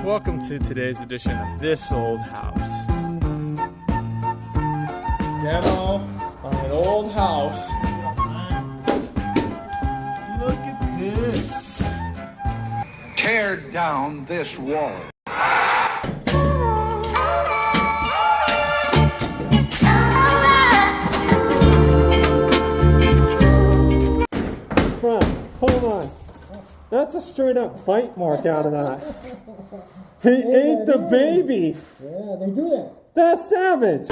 Welcome to today's edition of This Old House. Demo on an old house. Look at this. Tear down this wall. Hold on. That's a straight up bite mark out of that. He ate the baby. Yeah, they do that. That's savage.